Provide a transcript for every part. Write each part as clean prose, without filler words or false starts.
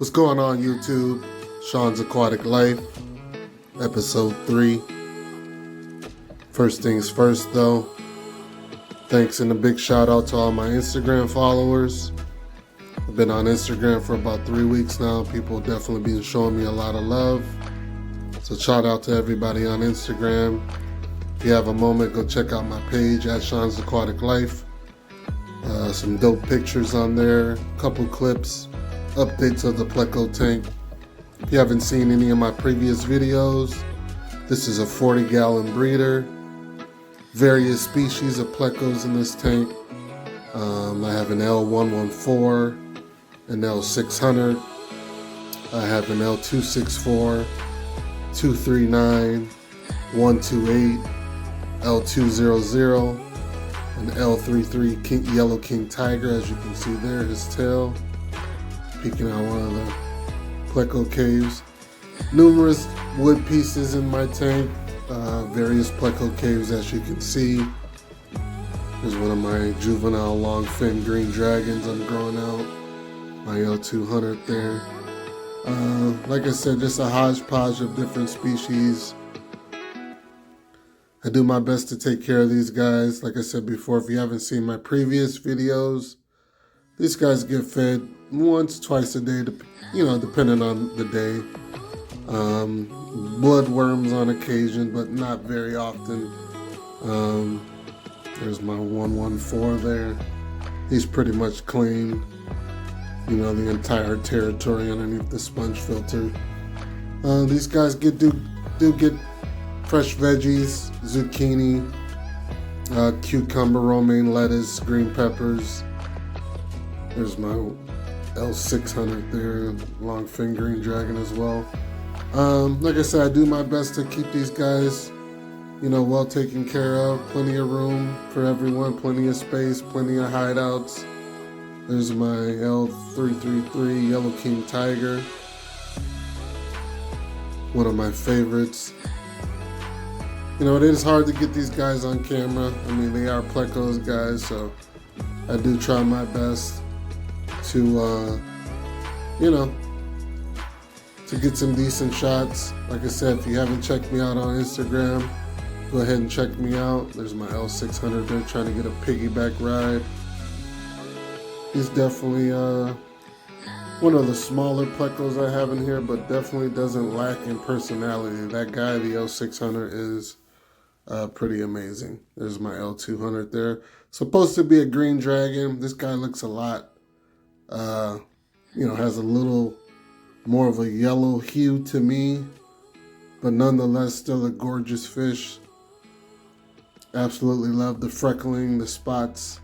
What's going on, YouTube? Shawnsaquaticlife, episode 3. First things first, though, thanks and a big shout out to all my Instagram followers. I've been on Instagram for about 3 weeks now. People definitely been showing me a lot of love. So shout out to everybody on Instagram. If you have a moment, go check out my page at Shawnsaquaticlife. Some dope pictures on there, couple clips, updates of the pleco tank. If you haven't seen any of my previous videos, this is a 40-gallon breeder. Various species of plecos in this tank. I have an L114, an L600. I have an L264, 239, 128, L200, an L33 Yellow King Tiger, as you can see there, his tail peeking out one of the pleco caves. Numerous wood pieces in my tank, various pleco caves, as you can see. Here's one of my juvenile long fin green dragons I'm growing out, my L200 there. Like I said, just a hodgepodge of different species. I do my best to take care of these guys. Like I said before, if you haven't seen my previous videos, these guys get fed once, twice a day, depending on the day. Bloodworms on occasion, but not very often. There's my 114 there. He's pretty much clean, the entire territory underneath the sponge filter. These guys do get fresh veggies, zucchini, cucumber, romaine lettuce, green peppers. There's my L600 there, long fin green dragon as well. Like I said, I do my best to keep these guys, well taken care of. Plenty of room for everyone, plenty of space, plenty of hideouts. There's my L333 Yellow King Tiger, one of my favorites. It is hard to get these guys on camera. I mean, they are plecos guys, so I do try my best to, to get some decent shots. Like I said, if you haven't checked me out on Instagram, go ahead and check me out. There's my L600 there trying to get a piggyback ride. He's definitely one of the smaller plecos I have in here, but definitely doesn't lack in personality. That guy, the L600, is pretty amazing. There's my L200 there. Supposed to be a green dragon. This guy looks a lot, has a little more of a yellow hue to me, but nonetheless still a gorgeous fish. Absolutely love the freckling, the spots,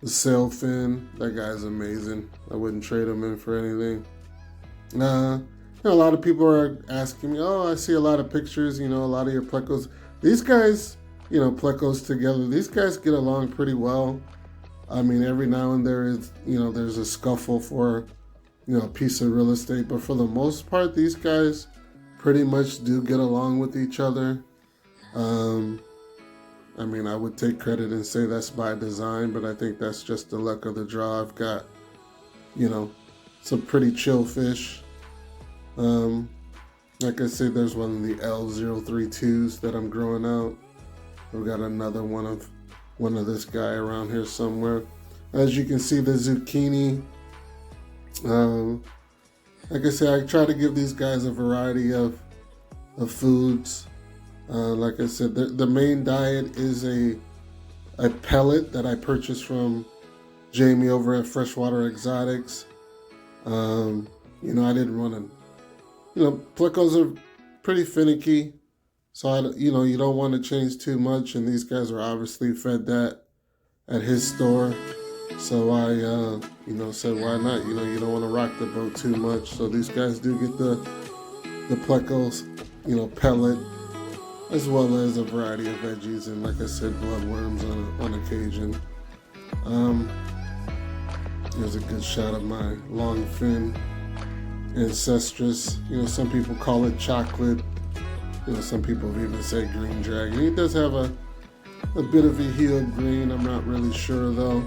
the sail fin. That guy's amazing. I wouldn't trade him in for anything. A lot of people are asking me, I see a lot of pictures, a lot of your plecos. These guys, plecos together, these guys get along pretty well. I mean, every now and then there's a scuffle for, a piece of real estate. But for the most part, these guys pretty much do get along with each other. I mean, I would take credit and say that's by design, but I think that's just the luck of the draw. I've got, some pretty chill fish. Like I said, there's one of the L032s that I'm growing out. We've got another one of this guy around here somewhere. As you can see, the zucchini. Like I said, I try to give these guys a variety of foods. Like I said, the main diet is a pellet that I purchased from Jamie over at Freshwater Exotics. I didn't want to. Plecos are pretty finicky, so you don't want to change too much, and these guys are obviously fed that at his store. So I, said, why not? You don't want to rock the boat too much. So these guys do get the plecos, pellet, as well as a variety of veggies, and like I said, bloodworms on occasion. Here's a good shot of my long fin ancestress. Some people call it chocolate. Some people even say green dragon. He does have a bit of a hue of green. I'm not really sure though.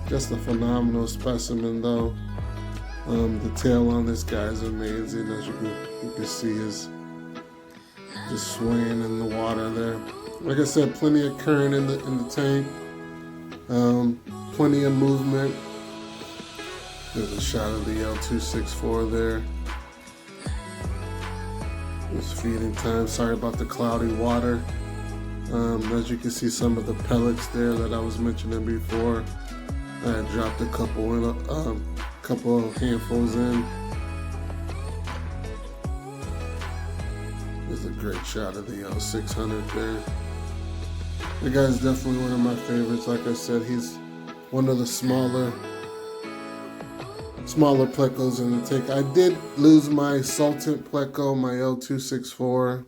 Just a phenomenal specimen though. The tail on this guy is amazing. As you can see, is just swaying in the water there. Like I said, plenty of current in the tank. Plenty of movement. There's a shot of the L264 there. It's feeding time. Sorry about the cloudy water. As you can see, some of the pellets there that I was mentioning before. I had dropped a couple of handfuls in. There's a great shot of the L600 there. The guy's definitely one of my favorites. Like I said, he's one of the smaller plecos in the tank. I did lose my Sultan pleco, my L264.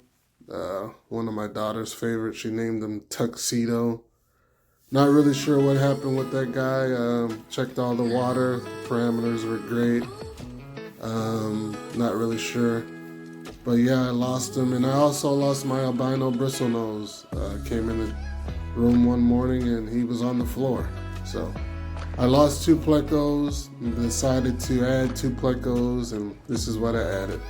One of my daughter's favorites. She named him Tuxedo. Not really sure what happened with that guy. Checked all the water. The parameters were great. Not really sure. But yeah, I lost him. And I also lost my albino bristlenose. Came in the room one morning and he was on the floor. So I lost 2 plecos, decided to add 2 plecos, and this is what I added.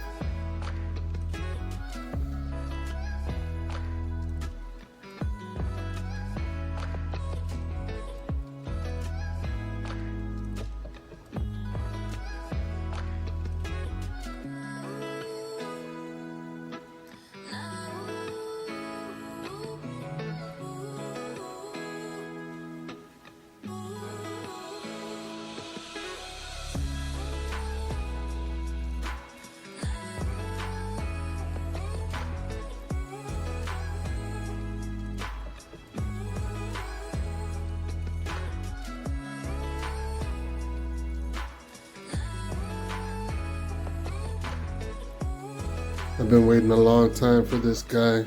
I've been waiting a long time for this guy.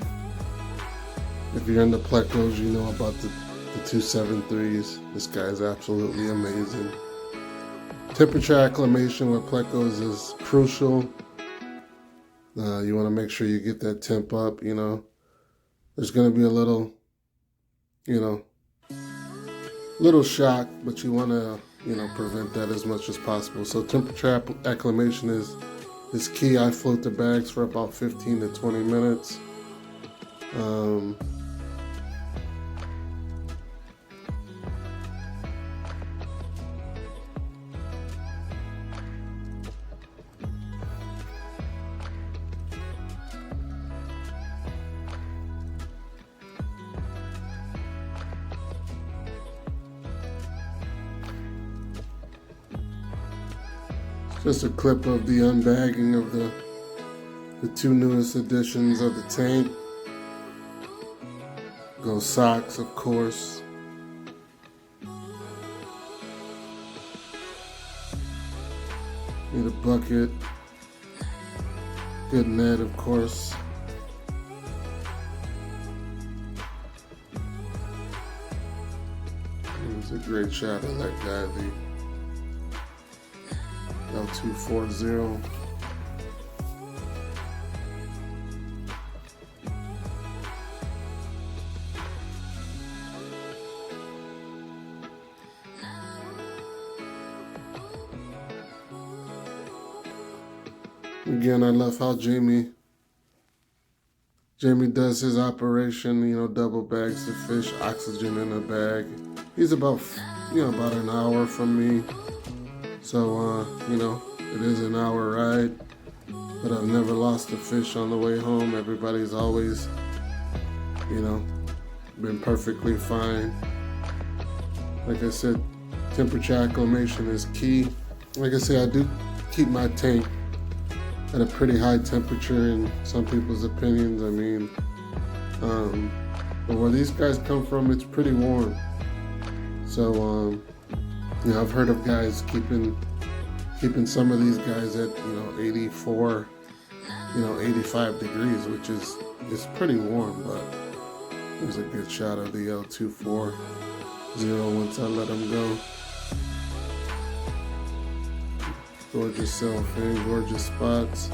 If you're into plecos, you know about the 273s. This guy is absolutely amazing. Temperature acclimation with plecos is crucial. You want to make sure you get that temp up, you know. There's going to be a little, little shock, but you want to, prevent that as much as possible. So temperature acclimation is key. I float the bags for about 15 to 20 minutes. Just a clip of the unbagging of the 2 newest editions of the tank. Go socks, of course. Need a bucket. Good net, of course. It's a great shot of that guy, the L240. Again, I love how Jamie does his operation, double bags the fish, oxygen in a bag. He's about an hour from me. So, it is an hour ride, but I've never lost a fish on the way home. Everybody's always, been perfectly fine. Like I said, temperature acclimation is key. Like I said, I do keep my tank at a pretty high temperature in some people's opinions. I mean, but where these guys come from, it's pretty warm. So, I've heard of guys keeping some of these guys at 84, 85 degrees, which is pretty warm. But there's a good shot of the L240 once I let him go. Gorgeous cellophane, gorgeous spots.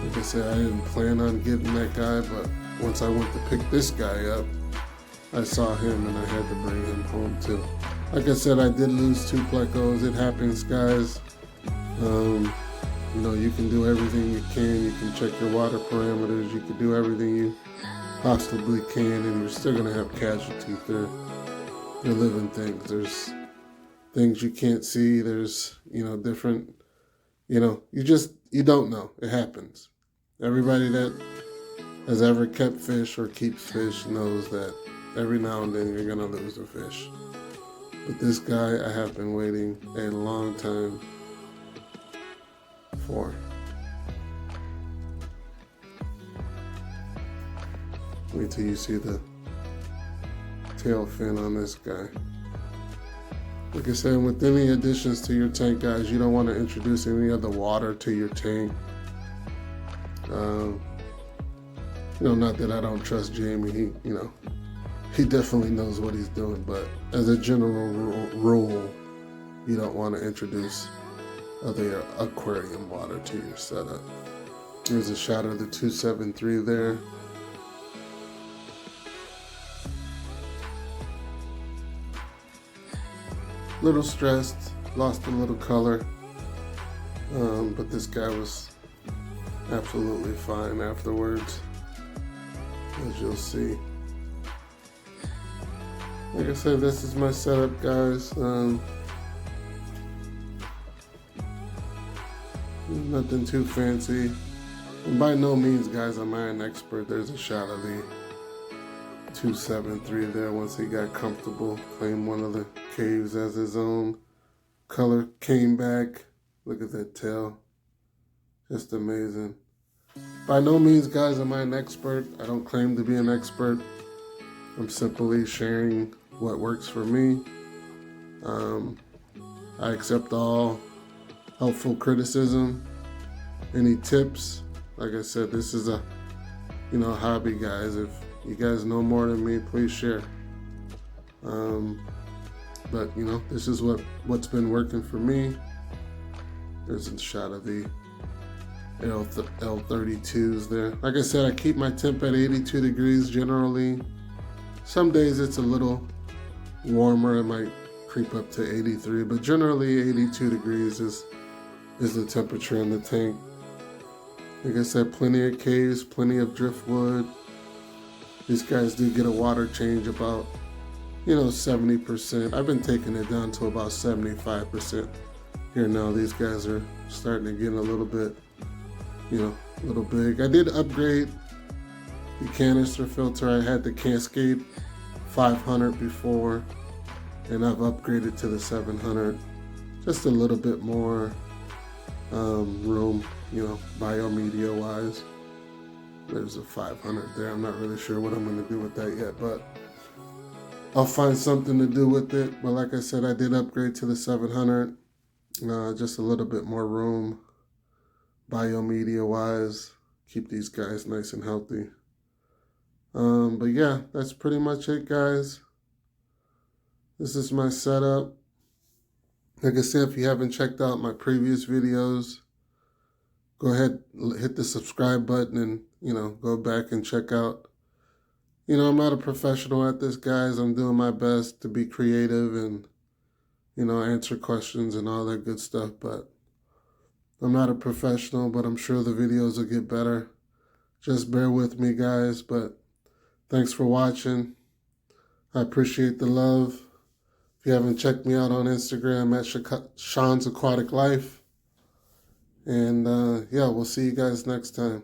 Like I said, I didn't plan on getting that guy, but once I went to pick this guy up, I saw him and I had to bring him home too. Like I said, I did lose 2 plecos. It happens, guys. You know, you can do everything you can. You can check your water parameters. You can do everything you possibly can, and you're still gonna have casualties. They're living things. There's things you can't see. There's, you know, different, you know, you don't know. It happens. Everybody that has ever kept fish or keeps fish knows that every now and then you're gonna lose a fish. But this guy I have been waiting a long time for. Wait till you see the tail fin on this guy. Like I said, with any additions to your tank, guys, you don't want to introduce any other water to your tank. You know, not that I don't trust Jamie. He definitely knows what he's doing. But as a general rule, you don't want to introduce other aquarium water to your setup. Here's a shot of the 273 there. Little stressed, lost a little color, but this guy was absolutely fine afterwards, as you'll see. Like I said, this is my setup, guys. Nothing too fancy, and by no means, guys, am I an expert. There's a shot of the 273 there. Once he got comfortable, claimed one of the caves as his own. Color came back. Look at that tail, just amazing. By no means, guys, am I an expert. I don't claim to be an expert. I'm simply sharing what works for me. I accept all helpful criticism, any tips. Like I said, this is a hobby, guys. If you guys know more than me, please share. But this is what's been working for me. There's a shot of the L32s there. Like I said, I keep my temp at 82 degrees generally. Some days it's a little warmer. It might creep up to 83, but generally 82 degrees is the temperature in the tank. Like I said, plenty of caves, plenty of driftwood. These guys do get a water change about 70%. I've been taking it down to about 75% here now. These guys are starting to get a little bit, a little big. I did upgrade the canister filter. I had the Cascade 500 before, and I've upgraded to the 700. Just a little bit more room, biomedia wise. There's a 500 there. I'm not really sure what I'm going to do with that yet, but I'll find something to do with it. But like I said, I did upgrade to the 700. Just a little bit more room, biomedia wise. Keep these guys nice and healthy. But yeah, that's pretty much it, guys. This is my setup. Like I said, if you haven't checked out my previous videos, go ahead, hit the subscribe button and, go back and check out. I'm not a professional at this, guys. I'm doing my best to be creative and, answer questions and all that good stuff. But I'm not a professional, but I'm sure the videos will get better. Just bear with me, guys. But thanks for watching. I appreciate the love. If you haven't checked me out on Instagram, at Shawnsaquaticlife. And yeah, we'll see you guys next time.